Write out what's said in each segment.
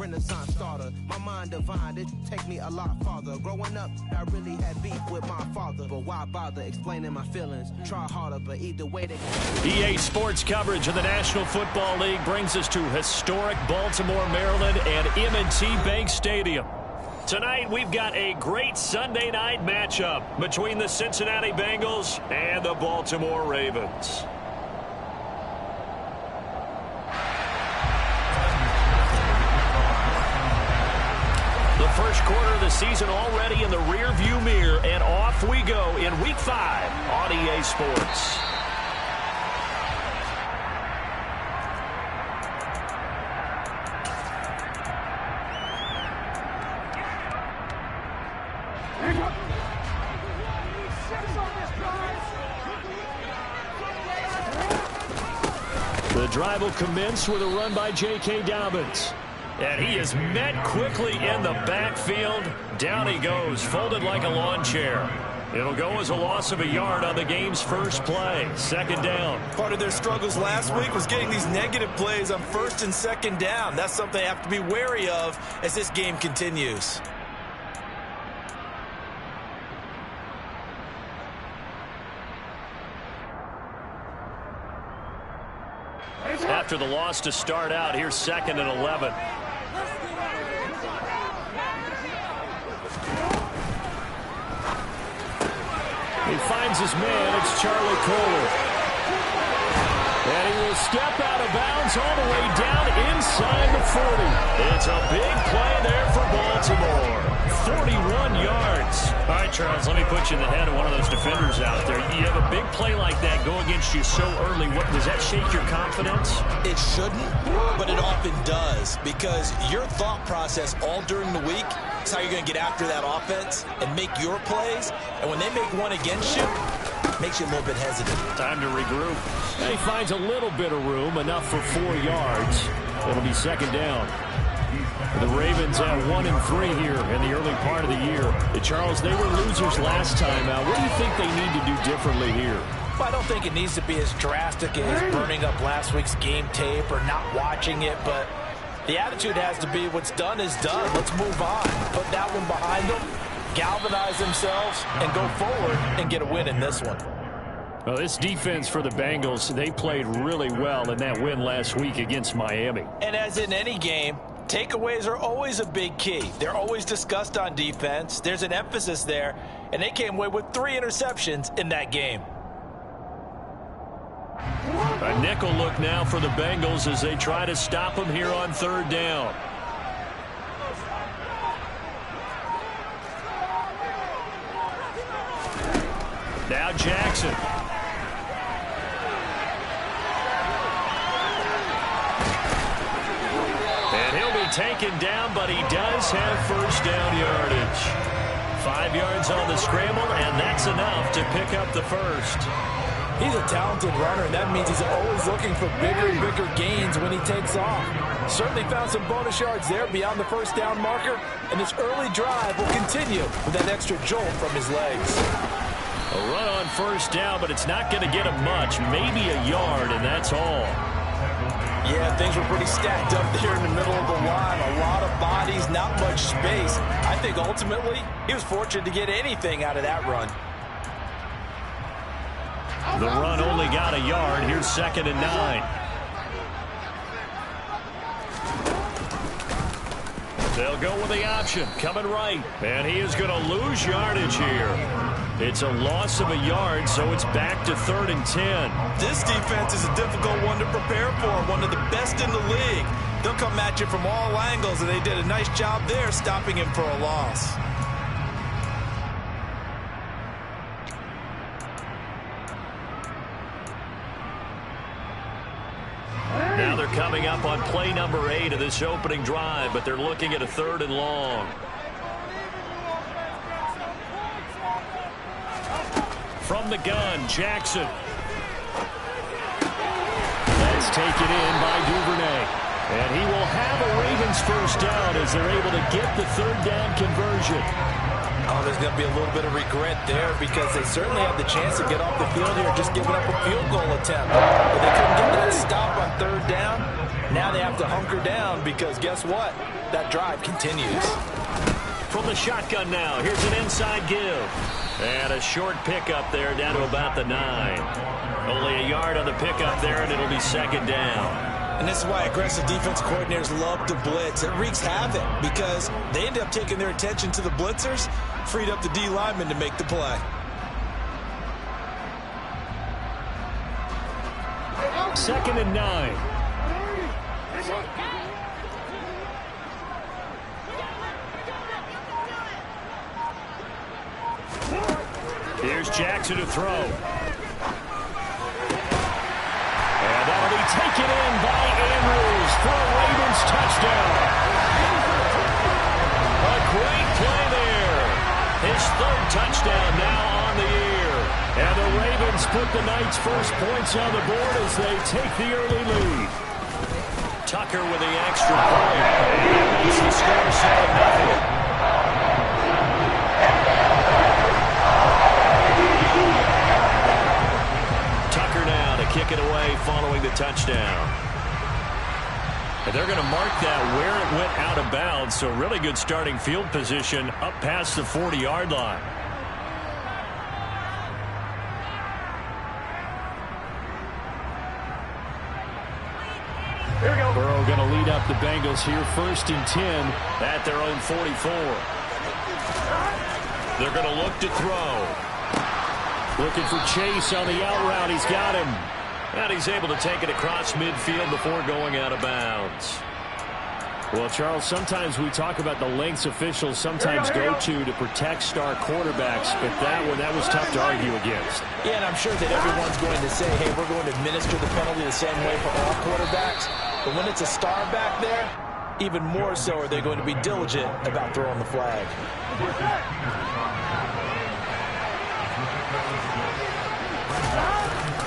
Renaissance starter. My mind divine, it take me a lot farther. Growing up, I really had beef with my father. But why bother explaining my feelings? Try harder, but either way they... EA Sports coverage of the National Football League brings us to historic Baltimore, Maryland and M&T Bank Stadium. Tonight, we've got a great Sunday night matchup between the Cincinnati Bengals and the Baltimore Ravens. The first quarter of the season already in the rearview mirror, and off we go in Week 5 on EA Sports. The drive will commence with a run by J.K. Dobbins. And he is met quickly in the backfield. Down he goes, folded like a lawn chair. It'll go as a loss of a yard on the game's first play. Second down. Part of their struggles last week was getting these negative plays on first and second down. That's something they have to be wary of as this game continues. After the loss to start out, here's 2nd and 11. He finds his man. It's Charlie Kohler. And he will step out of bounds all the way down inside the 40. It's a big play there for Baltimore. 41 yards. All right, Charles, let me put you in the head of one of those defenders out there. You have a big play like that go against you so early. Does that shake your confidence? It shouldn't, but it often does, because your thought process all during the week is how you're going to get after that offense and make your plays. And when they make one against you, it makes you a little bit hesitant. Time to regroup. And he finds a little bit of room, enough for 4 yards. It'll be second down. The Ravens at 1-3 here in the early part of the year. Charles, they were losers last time out. What do you think they need to do differently here? Well, I don't think it needs to be as drastic as burning up last week's game tape or not watching it, but the attitude has to be what's done is done. Let's move on. Put that one behind them, galvanize themselves, and go forward and get a win in this one. Well, this defense for the Bengals, they played really well in that win last week against Miami. And as in any game, takeaways are always a big key. They're always discussed on defense. There's an emphasis there, and they came away with 3 interceptions in that game. A nickel look now for the Bengals as they try to stop them here on 3rd down. Now Jackson. And he'll be taken down, but he does have first down yardage. 5 yards on the scramble, and that's enough to pick up the first. He's a talented runner, and that means he's always looking for bigger and bigger gains when he takes off. Certainly found some bonus yards there beyond the first down marker, and this early drive will continue with that extra jolt from his legs. A run on first down, but it's not going to get him much, maybe a yard, and that's all. Yeah, things were pretty stacked up there in the middle of the line. A lot of bodies, not much space. I think ultimately he was fortunate to get anything out of that run. The run only got a yard. Here's 2nd and 9. They'll go with the option, coming right. And he is going to lose yardage here. It's a loss of a yard, so it's back to 3rd and 10. This defense is a difficult one to prepare for, one of the best in the league. They'll come at you from all angles, and they did a nice job there stopping him for a loss. Now they're coming up on play number 8 of this opening drive, but they're looking at a 3rd and long. From the gun, Jackson. That's taken in by Duvernay. And he will have a Ravens first down as they're able to get the 3rd down conversion. Oh, there's going to be a little bit of regret there because they certainly had the chance to get off the field here just giving up a field goal attempt. But they couldn't get that stop on 3rd down. Now they have to hunker down because guess what? That drive continues. From the shotgun now, here's an inside give. And a short pickup there down to about the 9. Only a yard on the pickup there, and it'll be second down. And this is why aggressive defense coordinators love to blitz. It wreaks havoc because they end up taking their attention to the blitzers, freed up the D lineman to make the play. Second and 9. Here's Jackson to throw. And that'll be taken in by Andrews for a Ravens touchdown. A great play there. His third touchdown now on the year. And the Ravens put the Knights' first points on the board as they take the early lead. Tucker with the extra point. That makes the score 7-0. Tucker now to kick it away following the touchdown. And they're going to mark that where it went out of bounds, so really good starting field position up past the 40-yard line. Here we go. Burrow going to lead up the Bengals here, 1st and 10 at their own 44. They're going to look to throw. Looking for Chase on the out route. He's got him. And he's able to take it across midfield before going out of bounds. Well, Charles, sometimes we talk about the lengths officials sometimes go to protect star quarterbacks, but that was tough to argue against. Yeah, and I'm sure that everyone's going to say, hey, we're going to administer the penalty the same way for all quarterbacks. But when it's a star back there, even more so are they going to be diligent about throwing the flag.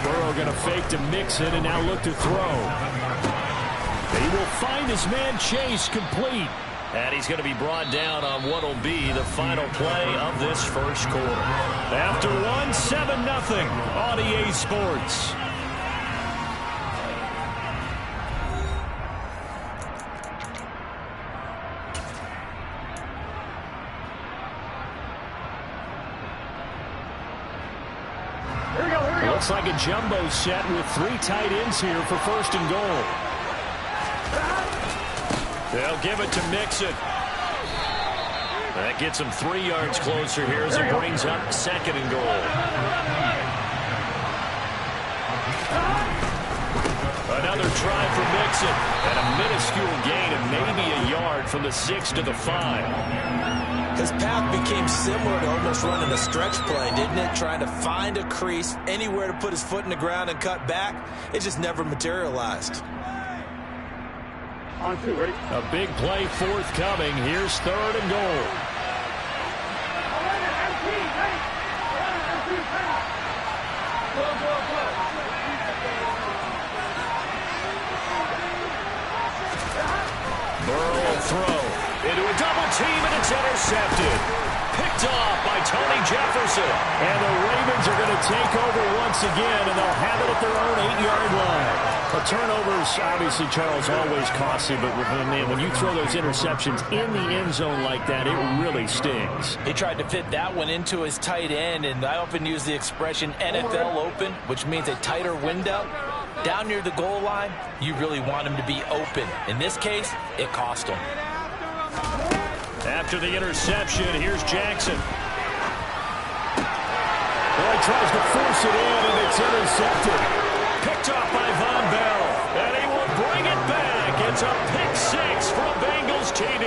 Burrow going to fake to mix it and now look to throw. He will find his man Chase complete. And he's going to be brought down on what will be the final play of this first quarter. After one, 7-0 on EA Sports. Looks like a jumbo set with 3 tight ends here for 1st and goal. They'll give it to Mixon. That gets him 3 yards closer here as it brings up 2nd and goal. Another try for Mixon. And a minuscule gain of maybe a yard from the 6 to the 5. His path became similar to almost running a stretch play, didn't it? Trying to find a crease, anywhere to put his foot in the ground and cut back. It just never materialized. On 2, ready? A big play forthcoming. Here's 3rd and goal. Burrow will throw into a double team, and it's intercepted. Picked off by Tony Jefferson. And the Ravens are going to take over once again, and they'll have it at their own 8-yard line. A turnover's obviously, Charles, always costly, but when you throw those interceptions in the end zone like that, it really stings. He tried to fit that one into his tight end, and I often use the expression NFL open, which means a tighter window. Down near the goal line, you really want him to be open. In this case, it cost him. After the interception, here's Jackson. Boy tries to force it in, and it's intercepted. Picked off by Von Bell, and he will bring it back. It's a pick 6 for a Bengals TD.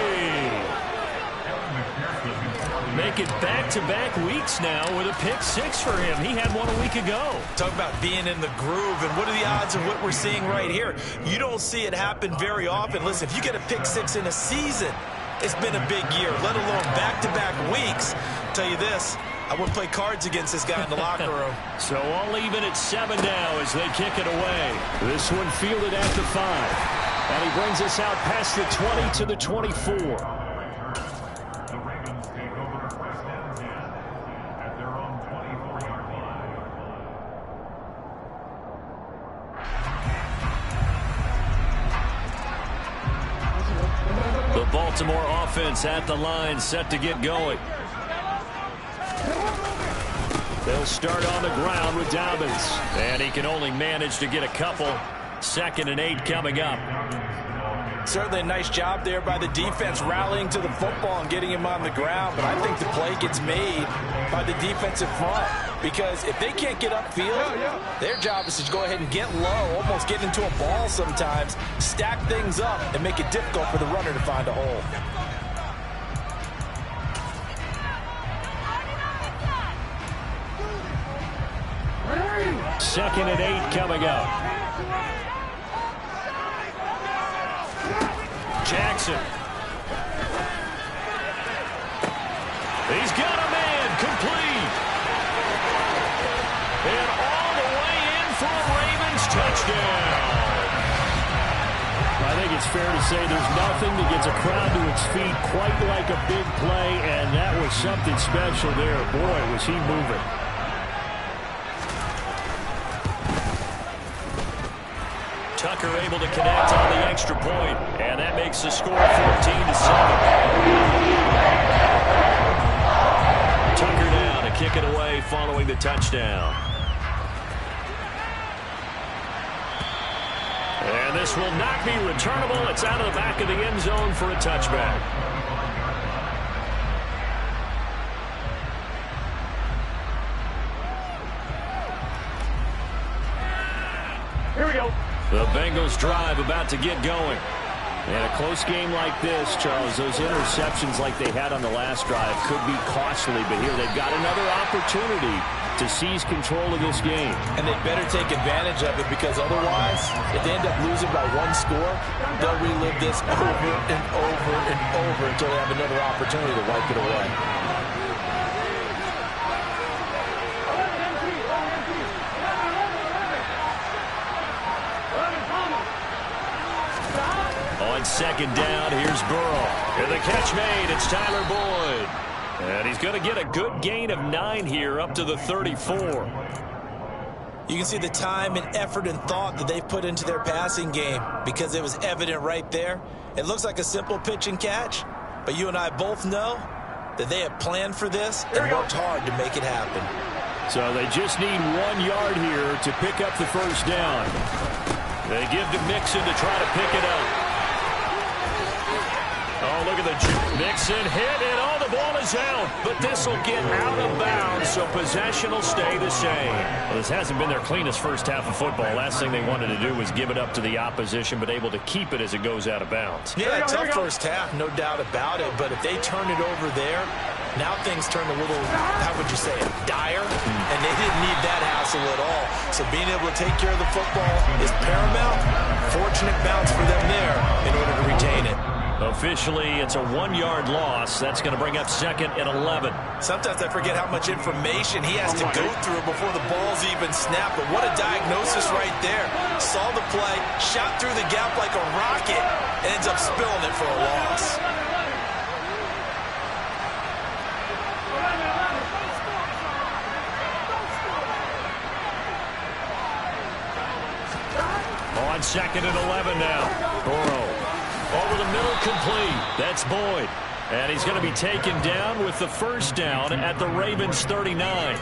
Make it back-to-back weeks now with a pick 6 for him. He had one a week ago. Talk about being in the groove, and what are the odds of what we're seeing right here? You don't see it happen very often. Listen, if you get a pick 6 in a season, it's been a big year, let alone back-to-back weeks. Tell you this, I wouldn't play cards against this guy in the locker room. So all even at 7 now as they kick it away. This one fielded at the 5. And he brings us out past the 20 to the 24. Baltimore offense at the line, set to get going. They'll start on the ground with Dobbins. And he can only manage to get a couple. 2nd and 8 coming up. Certainly a nice job there by the defense rallying to the football and getting him on the ground. But I think the play gets made by the defensive front. Because if they can't get upfield, their job is to go ahead and get low, almost get into a ball sometimes, stack things up, and make it difficult for the runner to find a hole. Second and 8 coming up. Jackson. He's got a man complete. And all the way in for a Ravens touchdown. I think it's fair to say there's nothing that gets a crowd to its feet quite like a big play, and that was something special there. Boy, was he moving. Tucker able to connect on the extra point, and that makes the score 14-7. Tucker down to kick it away following the touchdown. And this will not be returnable. It's out of the back of the end zone for a touchback. Here we go. The Bengals drive about to get going. And a close game like this, Charles, those interceptions like they had on the last drive could be costly. But here they've got another opportunity to seize control of this game. And they better take advantage of it, because otherwise, if they end up losing by one score, they'll relive this over and over and over until they have another opportunity to wipe it away. On second down, here's Burrow. And the catch made, it's Tyler Boyd. And he's going to get a good gain of 9 here, up to the 34. You can see the time and effort and thought that they've put into their passing game, because it was evident right there. It looks like a simple pitch and catch, but you and I both know that they have planned for this and worked hard to make it happen. So they just need 1 yard here to pick up the first down. They give to Mixon to try to pick it up. Oh, look at the Mixon hit, and oh, the ball is out. But this will get out of bounds, so possession will stay the same. Well, this hasn't been their cleanest first half of football. Last thing they wanted to do was give it up to the opposition, but able to keep it as it goes out of bounds. Yeah, tough first half, no doubt about it. But if they turn it over there, now things turn a little, how would you say it, dire? And they didn't need that hassle at all. So being able to take care of the football is paramount. Fortunate bounce for them there in order to retain it. Officially, it's a 1 yard loss. That's going to bring up 2nd and 11. Sometimes I forget how much information he has to go through before the ball's even snapped. But what a diagnosis right there. Saw the play, shot through the gap like a rocket, and ends up spilling it for a loss. On 2nd and 11 now. Burrow. Over the middle, complete. That's Boyd. And he's going to be taken down with the first down at the Ravens 39.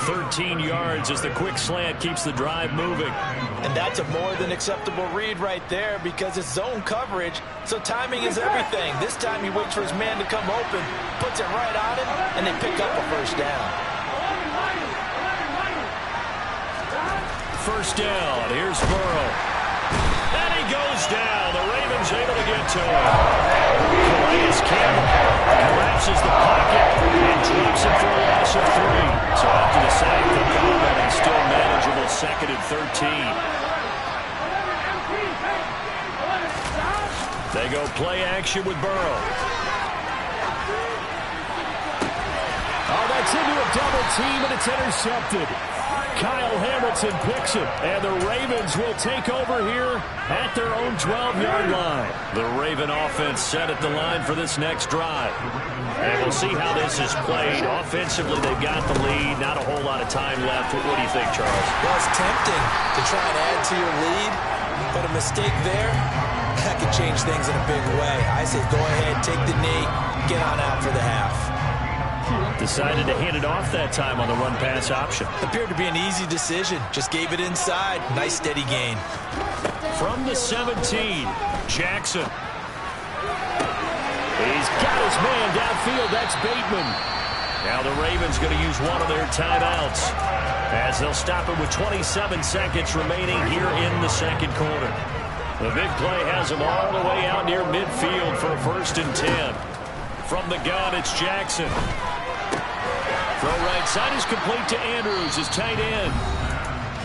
13 yards as the quick slant keeps the drive moving. And that's a more than acceptable read right there, because it's zone coverage, so timing is everything. This time he waits for his man to come open, puts it right on him, and they pick up a first down. First down, here's Burrow. And he goes down. The Ravens able to get to him. Calais Campbell collapses the pocket and drops it for a loss of 3. So after the sack, the combat is still manageable. 2nd and 13. They go play action with Burrow. Oh, that's into a double team, and it's intercepted. Kyle Hamilton picks it, and the Ravens will take over here at their own 12-yard line. The Raven offense set at the line for this next drive. And we'll see how this is played. Offensively, they've got the lead. Not a whole lot of time left. What do you think, Charles? Well, it's tempting to try and add to your lead, but a mistake there that could change things in a big way. I say go ahead, take the knee, get on out for the half. Decided to hand it off that time on the run-pass option. Appeared to be an easy decision. Just gave it inside. Nice steady gain. From the 17, Jackson. He's got his man downfield. That's Bateman. Now the Ravens going to use one of their timeouts as they'll stop it with 27 seconds remaining here in the second quarter. The big play has them all the way out near midfield for a 1st and 10. From the gun, it's Jackson. Throw right side is complete to Andrews, his tight end.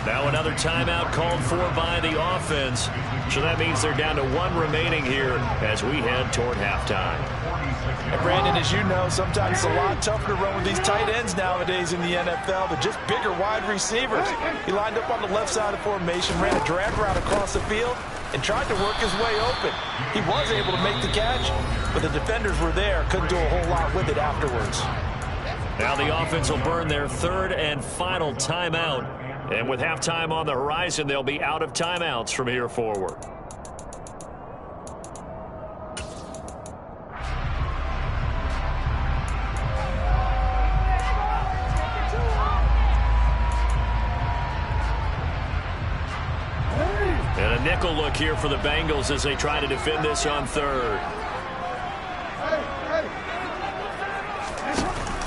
Now another timeout called for by the offense. So that means they're down to 1 remaining here as we head toward halftime. And Brandon, as you know, sometimes it's a lot tougher to run with these tight ends nowadays in the NFL. They're just bigger wide receivers. He lined up on the left side of the formation, ran a drag route across the field, and tried to work his way open. He was able to make the catch, but the defenders were there. Couldn't do a whole lot with it afterwards. Now the offense will burn their 3rd and final timeout. And with halftime on the horizon, they'll be out of timeouts from here forward. And a nickel look here for the Bengals as they try to defend this on 3rd.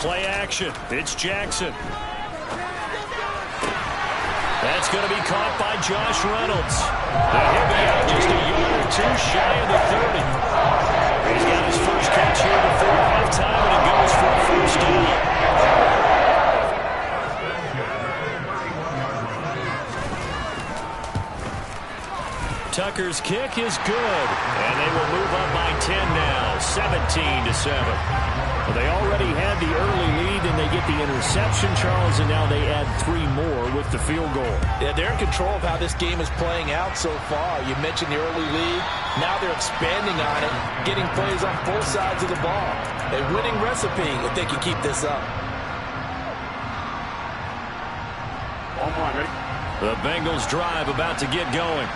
Play action. It's Jackson. That's going to be caught by Josh Reynolds. He'll be out just a yard or 2 shy of the 30. He's got his first catch here before halftime, and it goes for a 1st down. Tucker's kick is good, and they will move up by 10 now, 17-7. Well, they already had the early lead, and they get the interception, Charles, and now they add 3 more with the field goal. Yeah, they're in control of how this game is playing out so far. You mentioned the early lead. Now they're expanding on it, getting plays on both sides of the ball. A winning recipe if they can keep this up. The Bengals drive about to get going.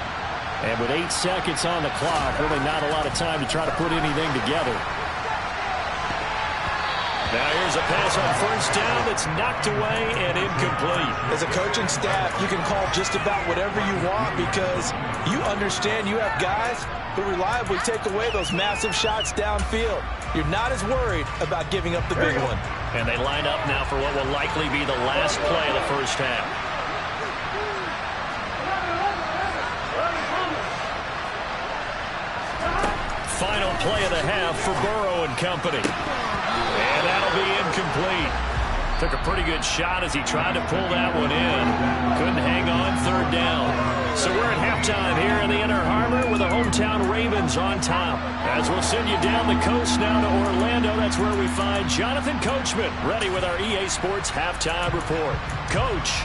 And with 8 seconds on the clock, really not a lot of time to try to put anything together. Now here's a pass on 1st down that's knocked away and incomplete. As a coaching staff, you can call just about whatever you want because you understand you have guys who reliably take away those massive shots downfield. You're not as worried about giving up the big one. And they line up now for what will likely be the last play of the 1st half. Final play of the half for Burrow and company. And that'll be incomplete. Took a pretty good shot as he tried to pull that one in. Couldn't hang on 3rd down. So we're at halftime here in the Inner Harbor with the hometown Ravens on top. As we'll send you down the coast now to Orlando, that's where we find Jonathan Coachman ready with our EA Sports halftime report. Coach.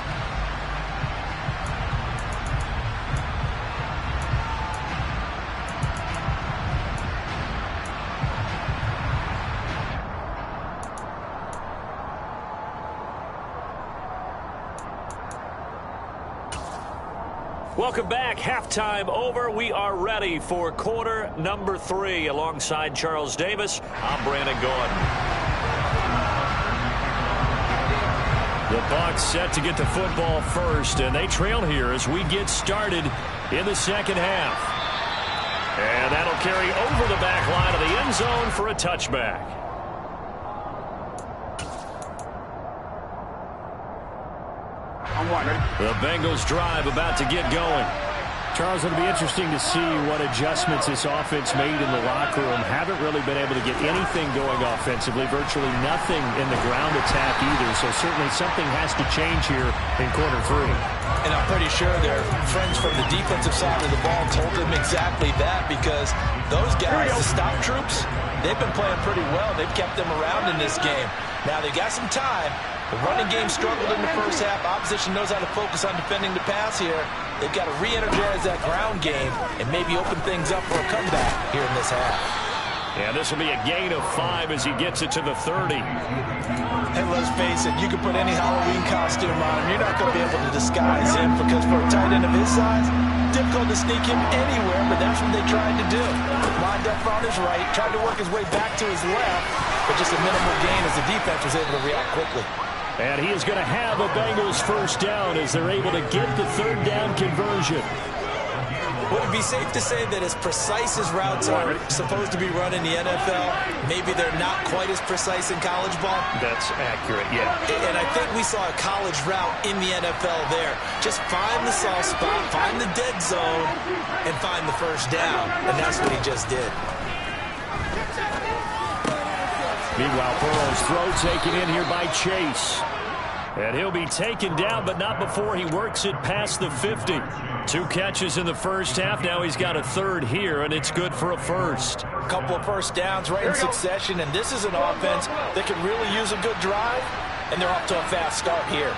Welcome back. Halftime over. We are ready for quarter number 3. Alongside Charles Davis, I'm Brandon Gordon. The Bucs set to get the football first, and they trail here as we get started in the second half. And that'll carry over the back line of the end zone for a touchback. The Bengals drive about to get going. Charles, it'll be interesting to see what adjustments this offense made in the locker room. Haven't really been able to get anything going offensively, virtually nothing in the ground attack either. So certainly something has to change here in quarter 3. And I'm pretty sure their friends from the defensive side of the ball told them exactly that because those guys, the stop troops, they've been playing pretty well. They've kept them around in this game. Now they got some time. The running game struggled in the first half. Opposition knows how to focus on defending the pass here. They've got to re-energize that ground game and maybe open things up for a comeback here in this half. Yeah, this will be a gain of 5 as he gets it to the 30. And let's face it, you can put any Halloween costume on him. You're not going to be able to disguise him because for a tight end of his size, difficult to sneak him anywhere, but that's what they tried to do. Lined up on his right, tried to work his way back to his left, but just a minimal gain as the defense was able to react quickly. And he is going to have a Bengals first down as they're able to get the third down conversion. Would it be safe to say that as precise as routes are supposed to be run in the NFL, maybe they're not quite as precise in college ball? That's accurate, yeah. And I think we saw a college route in the NFL there. Just find the soft spot, find the dead zone, and find the first down. And that's what he just did. Meanwhile, Burrow's throw taken in here by Chase. And he'll be taken down, but not before he works it past the 50. 2 catches in the first half. Now he's got a third here, and it's good for a first. A couple of first downs right in succession, and this is an offense that could really use a good drive, and they're off to a fast start here.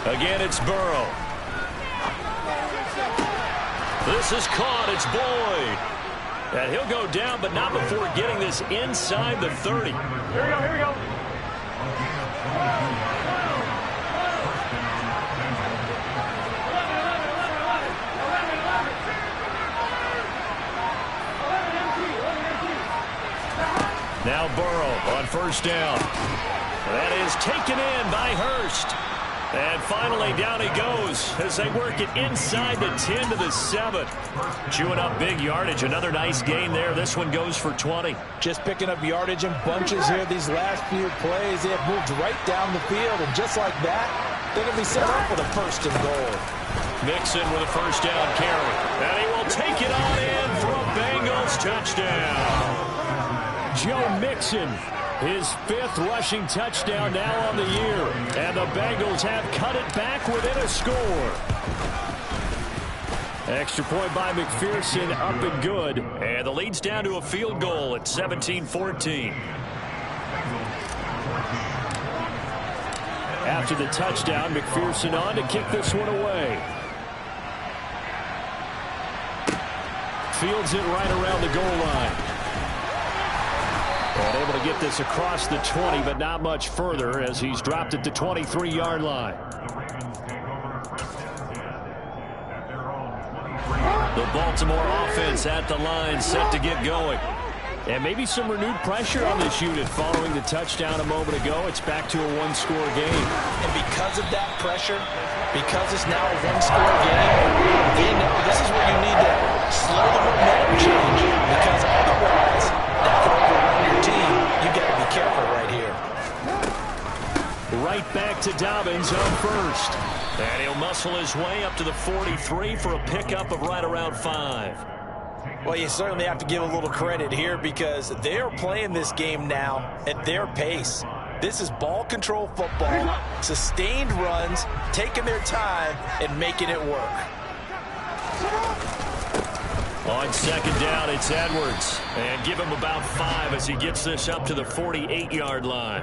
Again, it's Burrow. This is caught. It's Boyd. And he'll go down, but not before getting this inside the 30. Here we go. Now Burrow on first down. That is taken in by Hurst. And finally, down he goes as they work it inside the 10 to the 7. Chewing up big yardage. Another nice gain there. This one goes for 20. Just picking up yardage in bunches here these last few plays. They have moved right down the field, and just like that, they're going to be set up with a first and goal. Mixon with a first down carry. And he will take it on in for a Bengals touchdown. Joe Mixon. His 5th rushing touchdown now on the year. And the Bengals have cut it back within a score. Extra point by McPherson, up and good. And the lead's down to a field goal at 17-14. After the touchdown, McPherson on to kick this one away. Fields it right around the goal line. And able to get this across the 20, but not much further as he's dropped it to 23-yard line. The Baltimore offense at the line, set to get going. And maybe some renewed pressure on this unit following the touchdown a moment ago. It's back to a one-score game. And because of that pressure, because it's now a one-score game, they know this is where you need to slow the momentum change, because otherwise that could overrun your team. You got to be careful right here. Right back to Dobbins on first. And he'll muscle his way up to the 43 for a pickup of right around 5. Well, you certainly have to give a little credit here because they are playing this game now at their pace. This is ball control football, sustained runs, taking their time, and making it work. On second down, it's Edwards. And give him about 5 as he gets this up to the 48-yard line.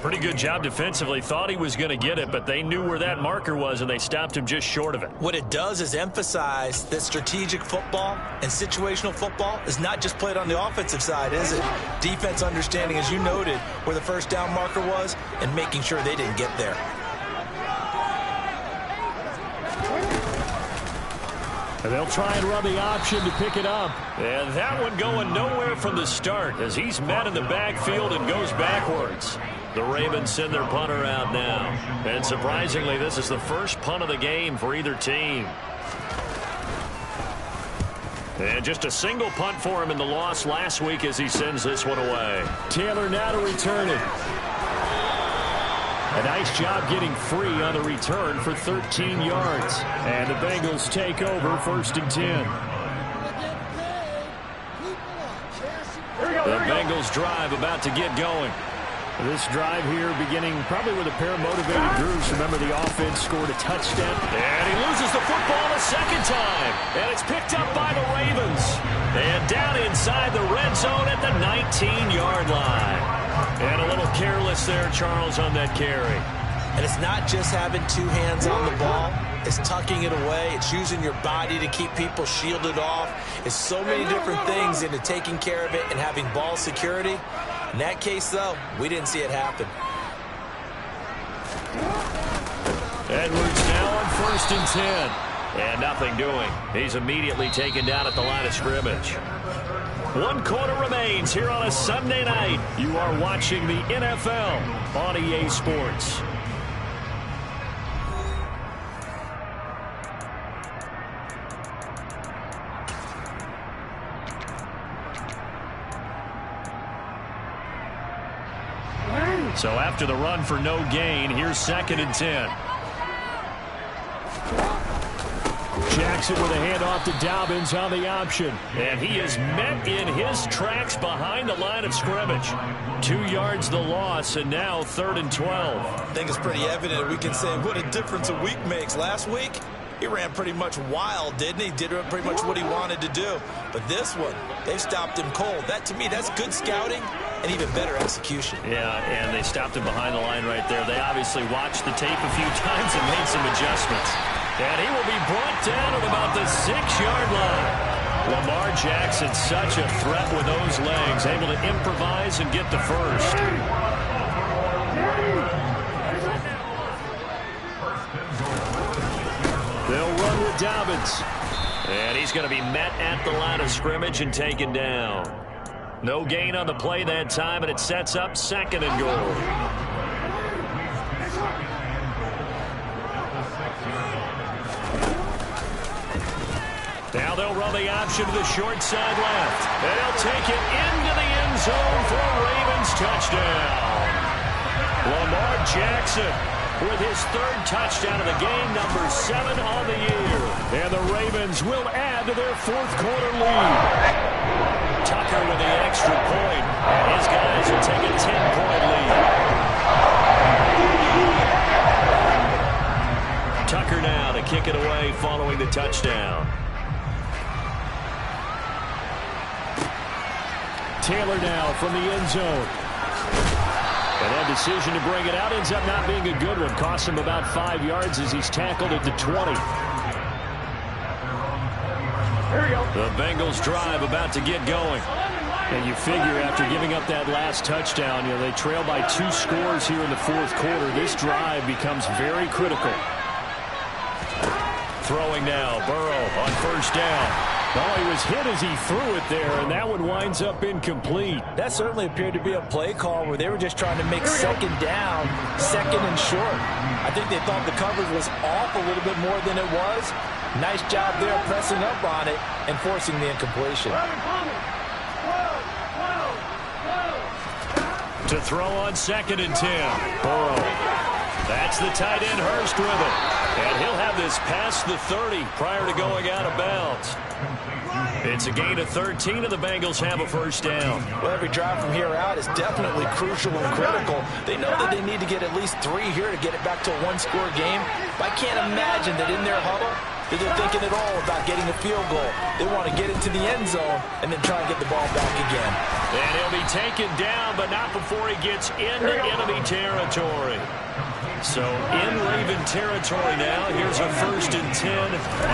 Pretty good job defensively. Thought he was going to get it, but they knew where that marker was, and they stopped him just short of it. What it does is emphasize that strategic football and situational football is not just played on the offensive side, is it? Defense understanding, as you noted, where the first down marker was and making sure they didn't get there. And they'll try and run the option to pick it up. And that one going nowhere from the start as he's met in the backfield and goes backwards. The Ravens send their punter out now. And surprisingly, this is the first punt of the game for either team. And just a single punt for him in the loss last week as he sends this one away. Taylor now to return it. A nice job getting free on the return for 13 yards. And the Bengals take over first and 10. The Bengals drive about to get going. This drive here beginning probably with a pair of motivated groups. Remember, the offense scored a touchdown. And he loses the football a second time. And it's picked up by the Ravens. And down inside the red zone at the 19-yard line. And a little careless there, Charles, on that carry. And it's not just having 2 hands on the ball. It's tucking it away. It's using your body to keep people shielded off. It's so many different things into taking care of it and having ball security. In that case, though, we didn't see it happen. Edwards now on 1st and 10. And nothing doing. He's immediately taken down at the line of scrimmage. 1 quarter remains here on a Sunday night. You are watching the NFL on EA Sports. So after the run for no gain, here's 2nd and 10. Jackson with a handoff to Dobbins on the option. And he is met in his tracks behind the line of scrimmage. 2 yards the loss, and now 3rd and 12. I think it's pretty evident. We can say what a difference a week makes. Last week, he ran pretty much wild, didn't he? Did pretty much what he wanted to do. But this one, they stopped him cold. That, to me, that's good scouting and even better execution. Yeah, and they stopped him behind the line right there. They obviously watched the tape a few times and made some adjustments. And he will be brought down at about the 6-yard line. Lamar Jackson, such a threat with those legs, able to improvise and get the first. They'll run with Dobbins. And he's going to be met at the line of scrimmage and taken down. No gain on the play that time, and it sets up 2nd and goal. Now they'll run the option to the short side left. And they'll take it into the end zone for a Ravens touchdown. Lamar Jackson with his 3rd touchdown of the game, number 7 on the year. And the Ravens will add to their 4th quarter lead. Tucker with the extra point. And his guys will take a 10-point lead. Tucker now to kick it away following the touchdown. Taylor now from the end zone. And that decision to bring it out ends up not being a good one. Costs him about 5 yards as he's tackled at the 20. The Bengals drive about to get going. And you figure after giving up that last touchdown, they trail by 2 scores here in the 4th quarter. This drive becomes very critical. Throwing now, Burrow on 1st down. Well, he was hit as he threw it there, and that one winds up incomplete. That certainly appeared to be a play call where they were just trying to make 2nd down, 2nd and short. I think they thought the coverage was off a little bit more than it was. Nice job there pressing up on it and forcing the incompletion. To throw on 2nd and 10. Burrow. That's the tight end Hurst with it. And he'll have this past the 30 prior to going out of bounds. It's a gain of 13, and the Bengals have a 1st down. Well, every drive from here out is definitely crucial and critical. They know that they need to get at least 3 here to get it back to a 1-score game. But I can't imagine that in their huddle that they're thinking at all about getting a field goal. They want to get into the end zone and then try and get the ball back again. And he'll be taken down, but not before he gets into enemy territory. So in Raven territory now. Here's a 1st and 10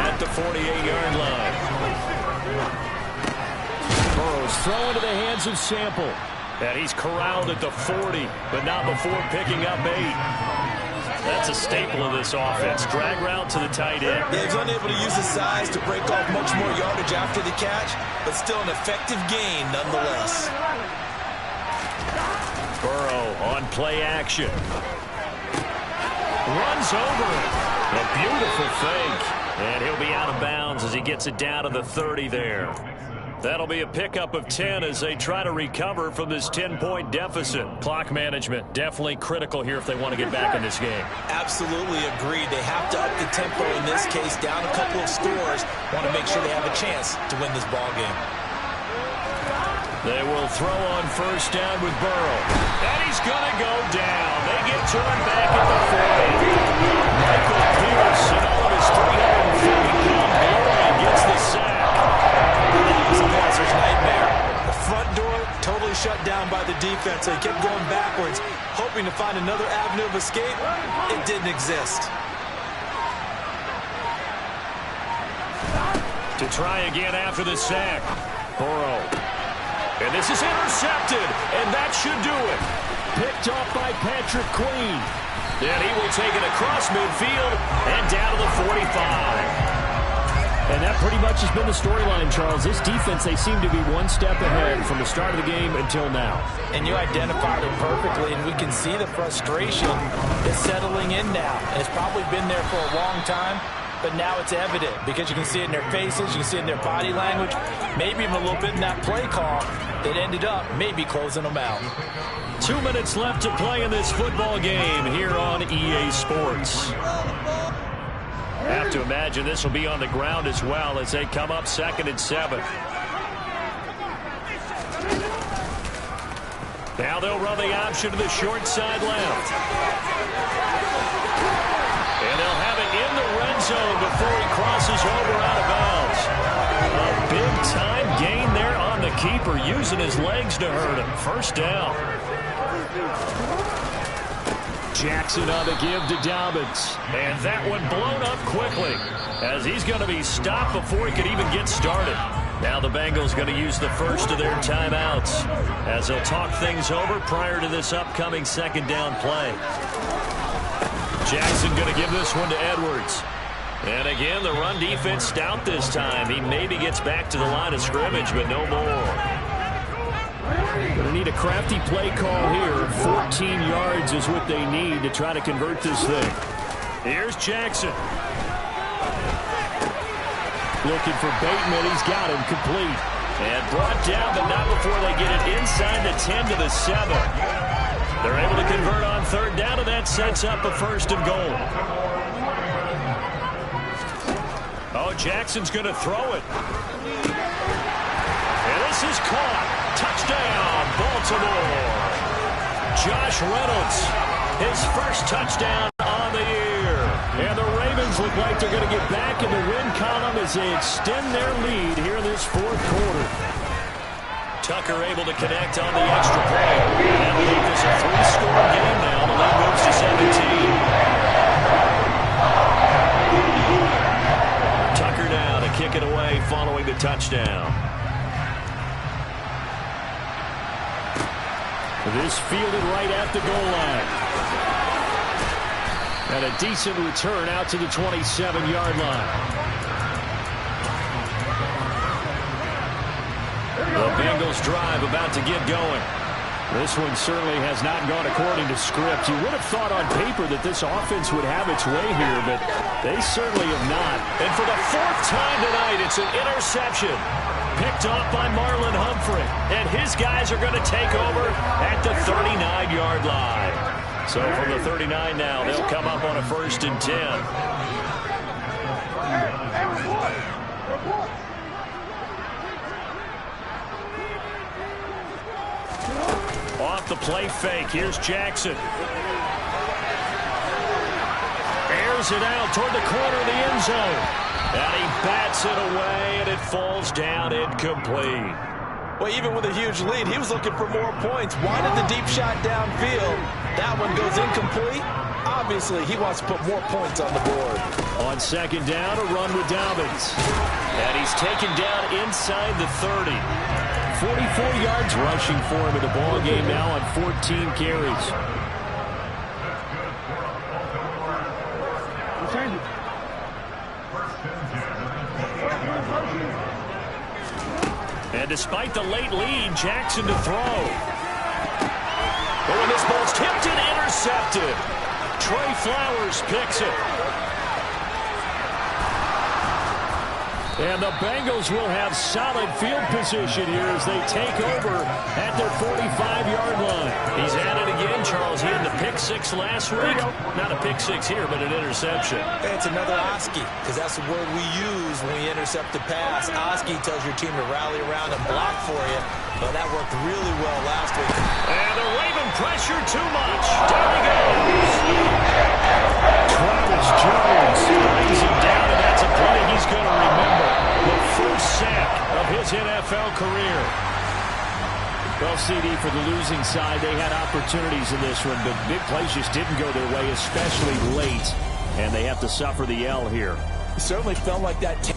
at the 48-yard line. Burrow's throw into the hands of Sample. And he's corralled at the 40, but not before picking up 8. That's a staple of this offense. Drag route to the tight end. Yeah, he's unable to use his size to break off much more yardage after the catch, but still an effective gain nonetheless. Burrow on play action. Runs over it. A beautiful fake. And he'll be out of bounds as he gets it down to the 30 there. That'll be a pickup of 10 as they try to recover from this 10-point deficit. Clock management definitely critical here if they want to get back in this game. Absolutely agreed. They have to up the tempo in this case, down a couple of scores. Want to make sure they have a chance to win this ball game. They will throw on 1st down with Burrow. And he's going to go down. They get turned back at the 40. Michael Pierce and all of his 340-pound glory gets the sack. It's a passer's nightmare. The front door totally shut down by the defense. They kept going backwards, hoping to find another avenue of escape. It didn't exist. To try again after the sack. Burrow. And this is intercepted, and that should do it. Picked off by Patrick Queen. And he will take it across midfield and down to the 45. And that pretty much has been the storyline, Charles. This defense, they seem to be one step ahead from the start of the game until now. And you identified it perfectly, and we can see the frustration is settling in now. And it's probably been there for a long time, but now it's evident because you can see it in their faces, you can see it in their body language, maybe even a little bit in that play call that ended up maybe closing them out. 2 minutes left to play in this football game here on EA Sports. I have to imagine this will be on the ground as well as they come up 2nd and 7. Now they'll run the option to the short side left. And they'll have it in the red zone before he crosses over out of bounds. A big-time gain there on the keeper, using his legs to hurt him. First down. Jackson on the give to Dobbins. And that one blown up quickly as he's going to be stopped before he could even get started. Now the Bengals going to use the first of their timeouts as they'll talk things over prior to this upcoming 2nd down play. Jackson going to give this one to Edwards. And again, the run defense stout this time. He maybe gets back to the line of scrimmage, but no more. Going to need a crafty play call here. 14 yards is what they need to try to convert this thing. Here's Jackson. Looking for Bateman. He's got him complete. And brought down, but not before they get it inside the 10 to the 7. They're able to convert on 3rd down, and that sets up a 1st and goal. Oh, Jackson's going to throw it. And this is caught. Touchdown, Baltimore. Josh Reynolds, his first touchdown on the year. And the Ravens look like they're going to get back in the win column as they extend their lead here in this 4th quarter. Tucker able to connect on the extra point. And we make this a 3-score game now. The lead moves to 17. Tucker now to kick it away following the touchdown. This fielded right at the goal line. And a decent return out to the 27-yard line. The Bengals drive about to get going. This one certainly has not gone according to script. You would have thought on paper that this offense would have its way here, but they certainly have not. And for the 4th time tonight, it's an interception. Picked off by Marlon Humphrey. And his guys are going to take over at the 39-yard line. So from the 39 now, they'll come up on a 1st and 10. Off the play fake. Here's Jackson. Airs it out toward the corner of the end zone. And he bats it away, and it falls down incomplete. Well, even with a huge lead, he was looking for more points. Wanted the deep shot downfield. That one goes incomplete. Obviously, he wants to put more points on the board. On 2nd down, a run with Dobbins. And he's taken down inside the 30. 44 yards rushing for him in the ball game now on 14 carries. And despite the late lead, Jackson to throw. Oh, and this ball's tipped and intercepted. Trey Flowers picks it. And the Bengals will have solid field position here as they take over at their 45-yard line. He's at it again, Charles. He had the pick 6 last week. Not a pick 6 here, but an interception. It's another Oski, because that's the word we use when we intercept the pass. Oski tells your team to rally around and block for you. But that worked really well last week. And the Raven pressure too much. Down he goes. Travis Jones brings him down, and that's a play he's going to remember. The first sack of his NFL career. Well, CD, for the losing side, they had opportunities in this one, but big plays just didn't go their way, especially late, and they have to suffer the L here. It certainly felt like that.